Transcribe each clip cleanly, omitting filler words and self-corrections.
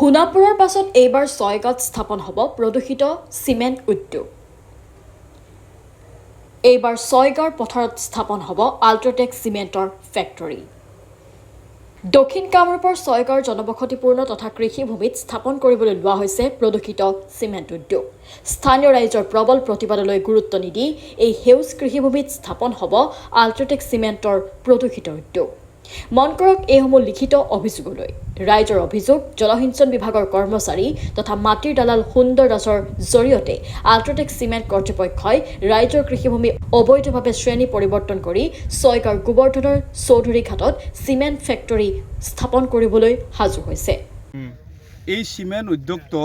সোণাপুৰৰ পাছত এইবাৰ ছয়গাঁৱত স্থাপন হ'ব প্ৰদূষিত চিমেণ্ট উদ্যোগ। এইবাৰ ছয়গাঁৱৰ পথাৰত স্থাপন হ'ব আল্ট্ৰাটেক চিমেণ্টৰ ফেক্টৰী। দক্ষিণ কামৰূপৰ ছয়গাঁৱৰ জনবসতিপূৰ্ণ তথা কৃষিভূমিত স্থাপন কৰিবলৈ লোৱা হৈছে প্ৰদূষিত চিমেণ্ট উদ্যোগ। স্থানীয় ৰাইজৰ প্ৰবল প্ৰতিবাদলৈ গুৰুত্ব নিদি এই সেউজ কৃষিভূমিত স্থাপন হ'ব আল্ট্ৰাটেক চিমেণ্টৰ প্ৰদূষিত উদ্যোগ। মন কৰক এইসমূহ লিখিত অভিযোগলৈ। ৰাইজৰ অভিযোগ, জলসিঞ্চন বিভাগৰ কৰ্মচাৰী তথা মাটিৰ দালাল সুন্দৰ দাসৰ জৰিয়তে আল্ট্ৰাটেক চিমেণ্ট কৰ্তৃপক্ষই ৰাইজৰ কৃষিভূমি অবৈধভাৱে শ্ৰেণী পৰিৱৰ্তন কৰি ছয়গাঁৱৰ গোবৰ্ধনৰ চৌধুৰী ঘাটত চিমেণ্ট ফেক্টৰী স্থাপন কৰিবলৈ সাজু হৈছে। এই চিমেণ্ট উদ্যোগটো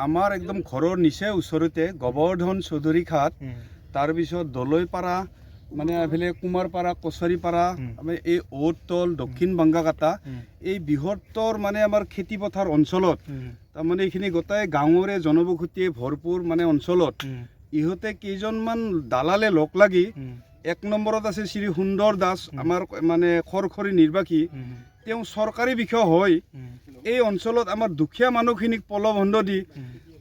আমাৰ একদম ঘৰৰ নিচে ওচৰতে গোবৰ্ধন চৌধুৰী ঘাট, তাৰপিছত দলৈপাৰা, মানে এইফালে কুমাৰপাৰা, কছাৰীপাৰা, এই ঔতল, দক্ষিণ বাংগাকাটা, এই বৃহত্তৰ মানে আমাৰ খেতিপথাৰ অঞ্চলত, তাৰমানে এইখিনি গোটেই গাঁৱৰে জনবসতিয়ে ভৰপূৰ মানে অঞ্চলত ইহঁতে কেইজনমান দালালে লগ লাগি 1 নম্বৰত আছে শ্ৰী সুন্দৰ দাস, আমাৰ মানে খৰখৰী নিৰ্বাসী। তেওঁ চৰকাৰী বিষয় হৈ এই অঞ্চলত আমাৰ দুখীয়া মানুহখিনিক পলবন্ধ দি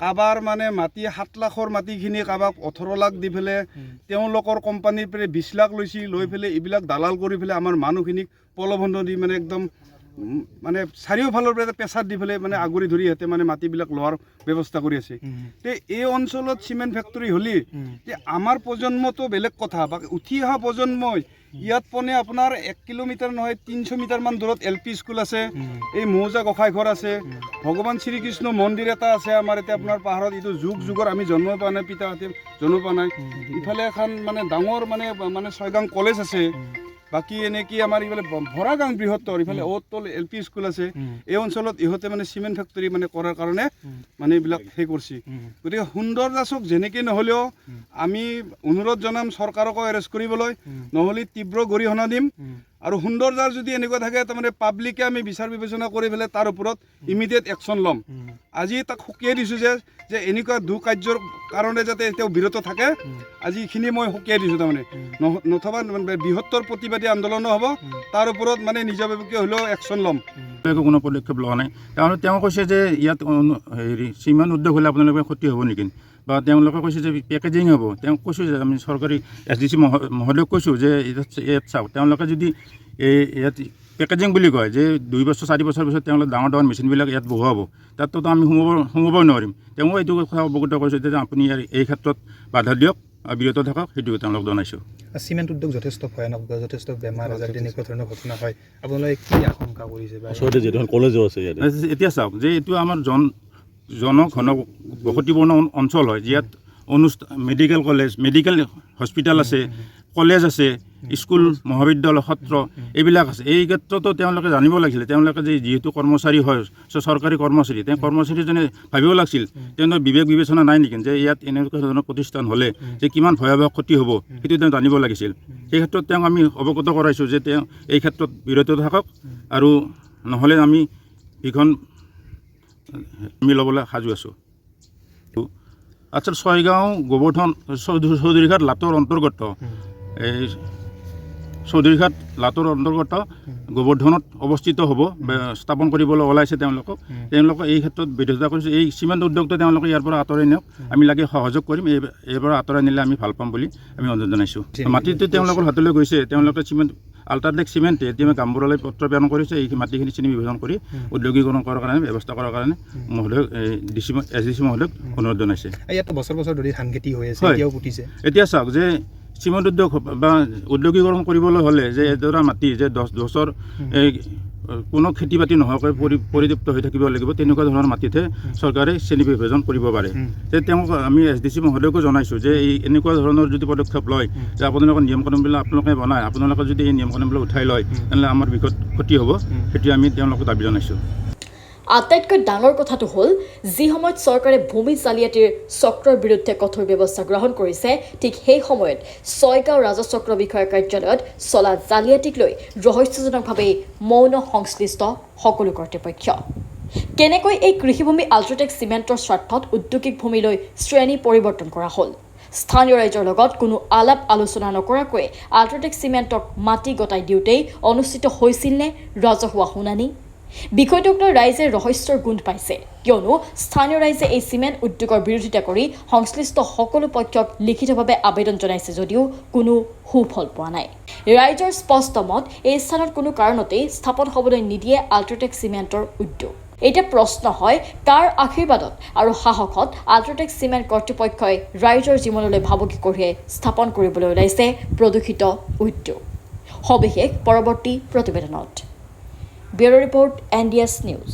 কাবাৰ মানে মাটি 7 লাখৰ মাটিখিনি কাবাক 18 লাখ দি পেলাই তেওঁলোকৰ কোম্পানীৰ পৰা 20 লাখ লৈছি, লৈ পেলাই এইবিলাক দালাল কৰি পেলাই আমাৰ মানুহখিনিক পলবন্ধ দি মানে একদম মানে চাৰিওফালৰ পৰা প্ৰেছাৰ দি পেলাই মানে আগুৰি ধৰি সিহঁতে মানে মাটিবিলাক লোৱাৰ ব্যৱস্থা কৰি আছে। তে এই অঞ্চলত চিমেণ্ট ফেক্টৰী হ'লি তে আমাৰ প্ৰজন্মটো বেলেগ কথা, বা উঠি অহা প্ৰজন্মই ইয়াত পনে আপোনাৰ 1 কিলোমিটাৰ নহয় 300 মিটাৰমান দূৰত LP স্কুল আছে, এই মৌজা গোসাঁই ঘৰ আছে, ভগৱান শ্ৰীকৃষ্ণ মন্দিৰ এটা আছে আমাৰ এতিয়া আপোনাৰ পাহাৰত। এইটো যুগ যুগৰ আমি জন্ম পোৱা নাই, পিতাহঁতে জন্ম পোৱা নাই। ইফালে এখন মানে ডাঙৰ মানে ছয়গাং কলেজ আছে, বাকী এনেকি আমাৰ ইফালে ভৰাগাং বৃহত্তৰ, ইফালে ঔতল LP স্কুল আছে। এই অঞ্চলত ইহঁতে মানে চিমেণ্ট ফেক্টৰী মানে কৰাৰ কাৰণে মানে এইবিলাক সেই কৰিছে। গতিকে সুন্দৰ দাসক যেনেকৈ নহ'লেও আমি অনুৰোধ জনাম চৰকাৰকো এৰেষ্ট কৰিবলৈ, নহ'লে তীব্ৰ গৰিহণা দিম। আৰু সুন্দৰ দাস যদি এনেকুৱা থাকে তাৰমানে পাব্লিকে আমি বিচাৰ বিবেচনা কৰি পেলাই তাৰ ওপৰত ইমিডিয়েট একশ্যন ল'ম। আজি তাক সকীয়াই দিছোঁ যে এনেকুৱা দুকাৰ্যৰ কাৰণে যাতে তেওঁ বিৰত থাকে, আজি এইখিনি মই সকীয়াই দিছোঁ। তাৰমানে নথবা বৃহত্তৰ প্ৰতিবাদী আন্দোলনো হ'ব, তাৰ ওপৰত মানে নিজাববীয়াকৈ হ'লেও একশ্যন ল'ম। কোনো পদক্ষেপ লোৱা নাই। তেওঁ কৈছে যে ইয়াত হেৰি চিমেণ্ট উদ্যোগ হ'লে আপোনালোকৰ ক্ষতি হ'ব নেকি, বা তেওঁলোকে কৈছে যে পেকেজিং হ'ব। তেওঁ কৈছোঁ যে আমি চৰকাৰী SDC মহোদয়ক কৈছোঁ যে ইয়াত চাওক, তেওঁলোকে যদি ইয়াত পেকেজিং বুলি কয় যে 2 বছৰ 4 বছৰ পিছত তেওঁলোকে ডাঙৰ ডাঙৰ মেচিনবিলাক ইয়াত বহুৱাব, তাততো আমি সোমাবই নোৱাৰিম। তেওঁ এইটো কথা অৱগত কৰিছে যে আপুনি এই ক্ষেত্ৰত বাধা দিয়ক, বিৰত থাকক, সেইটো তেওঁলোকক জনাইছোঁ। চিমেণ্ট উদ্যোগ যথেষ্ট ভয়ানক, যথেষ্ট বেমাৰ আজাৰ তেনেকুৱা ধৰণৰ ঘটনা হয়, আপোনালোকে কি আশংকা কৰিছে? ওচৰতে যিহেতু কলেজো আছে ইয়াত। এতিয়া চাওক যে এইটো আমাৰ জনঘন বসতিপূৰ্ণ অঞ্চল হয়, ইয়াত মেডিকেল কলেজ, মেডিকেল হস্পিটেল আছে, কলেজ আছে, স্কুল, মহাবিদ্যালয়, সত্ৰ এইবিলাক আছে। এই ক্ষেত্ৰতো তেওঁলোকে জানিব লাগিছিল। তেওঁলোকে যে যিহেতু কৰ্মচাৰী হয়, চৰকাৰী কৰ্মচাৰী, তেওঁ কৰ্মচাৰীজনে ভাবিব লাগিছিল তেওঁলোকৰ বিবেক বিবেচনা নাই নেকি যে ইয়াত এনেকুৱা ধৰণৰ প্ৰতিষ্ঠান হ'লে যে কিমান ভয়াৱহ ক্ষতি হ'ব, সেইটো তেওঁ জানিব লাগিছিল। সেই ক্ষেত্ৰত তেওঁক আমি অৱগত কৰাইছোঁ যে তেওঁ এই ক্ষেত্ৰত বিৰত থাকক, আৰু নহ'লে আমি এইখন ল'বলৈ সাজু আছোঁ। আচলতে ছয়গাঁও গোবৰ্ধন চৌধুৰীঘাট লাটৰ অন্তৰ্গত, এই চৌধুৰীঘাট লাটৰ অন্তৰ্গত গোবৰ্ধনত অৱস্থিত হ'ব, স্থাপন কৰিবলৈ ওলাইছে তেওঁলোকক এই ক্ষেত্ৰত বিৰোধিতা কৰিছে। এই চিমেণ্ট উদ্যোগটো তেওঁলোকে ইয়াৰ পৰা আঁতৰাই নিয়ক, আমি লাগে সহযোগ কৰিম। ইয়াৰ পৰা আঁতৰাই নিলে আমি ভাল পাম বুলি আমি অনুৰোধ জনাইছোঁ। মাটিটো তেওঁলোকৰ হাতলৈ গৈছে, তেওঁলোকে চিমেণ্ট আল্ট্ৰাটেক চিমেণ্টে এতিয়া গাঁওবুঢ়ালৈ পত্ৰ প্ৰেৰণ কৰিছে এই মাটিখিনি শ্ৰেণী বিভাজন কৰি উদ্যোগীকৰণ কৰাৰ কাৰণে ব্যৱস্থা কৰাৰ কাৰণে মহোদয়ক SDC মহোদয়ক অনুৰোধ জনাইছে। ইয়াত বছৰ বছৰ ধৰি ধান খেতি হৈ আছে, এতিয়াও পুতিছে। এতিয়া চাওক যে চিমেণ্ট উদ্যোগ বা উদ্যোগীকৰণ কৰিবলৈ হ'লে যে এডৰা মাটি যে 10 বছৰ কোনো খেতি বাতি নোহোৱাকৈ পৰিতৃপ্ত হৈ থাকিব লাগিব, তেনেকুৱা ধৰণৰ মাটিতহে চৰকাৰে শ্ৰেণী বিভাজন কৰিব পাৰে। যে তেওঁক আমি SDC মহোদয়কো জনাইছোঁ যে এই এনেকুৱা ধৰণৰ যদি পদক্ষেপ লয়, যে আপোনালোকৰ নিয়ম কানুনবিলাক আপোনালোকে বনায়, আপোনালোকে যদি এই নিয়ম কানুনবিলাক উঠাই লয়, তেনেহ'লে আমাৰ বিকট ক্ষতি হ'ব, সেইটো আমি তেওঁলোকক দাবী জনাইছোঁ। আটাইতকৈ ডাঙৰ কথাটো হ'ল, যি সময়ত চৰকাৰে ভূমি জালিয়াতিৰ চক্ৰৰ বিৰুদ্ধে কঠোৰ ব্যৱস্থা গ্ৰহণ কৰিছে, ঠিক সেই সময়ত ছয়গাঁও ৰাজচক্ৰ বিষয়া কাৰ্যালয়ত চলা জালিয়াতিক লৈ ৰহস্যজনকভাৱে মৌন সংশ্লিষ্ট সকলো কৰ্তৃপক্ষ। কেনেকৈ এই কৃষিভূমি আল্ট্ৰাটেক চিমেণ্টৰ স্বাৰ্থত উদ্যোগিক ভূমিলৈ শ্ৰেণী পৰিৱৰ্তন কৰা হ'ল? স্থানীয় ৰাইজৰ লগত কোনো আলাপ আলোচনা নকৰাকৈ আল্ট্ৰাটেক চিমেণ্টক মাটি গতাই দিওঁতেই অনুষ্ঠিত হৈছিল নে ৰাজহুৱা শুনানি? বিষয়টোক লৈ ৰাইজে ৰহস্যৰ গোন্ধ পাইছে কিয়নো স্থানীয় ৰাইজে এই চিমেণ্ট উদ্যোগৰ বিৰোধিতা কৰি সংশ্লিষ্ট সকলো পক্ষক লিখিতভাৱে আবেদন জনাইছে যদিও কোনো সুফল পোৱা নাই ৰাইজৰ স্পষ্ট মত এই স্থানত কোনো কাৰণতেই স্থাপন হ'বলৈ নিদিয়ে আল্ট্ৰাটেক চিমেণ্টৰ উদ্যোগ এটা প্ৰশ্ন হয় কাৰ আশীৰ্বাদত আৰু সাহসত আল্ট্ৰাটেক চিমেণ্ট কৰ্তৃপক্ষই ৰাইজৰ জীৱনলৈ ভাবুকি কঢ়িয়াই স্থাপন কৰিবলৈ ওলাইছে প্ৰদূষিত উদ্যোগ সবিশেষ পৰৱৰ্তী প্ৰতিবেদনত ব্যুৰ' ৰিপৰ্ট NDS নিউজ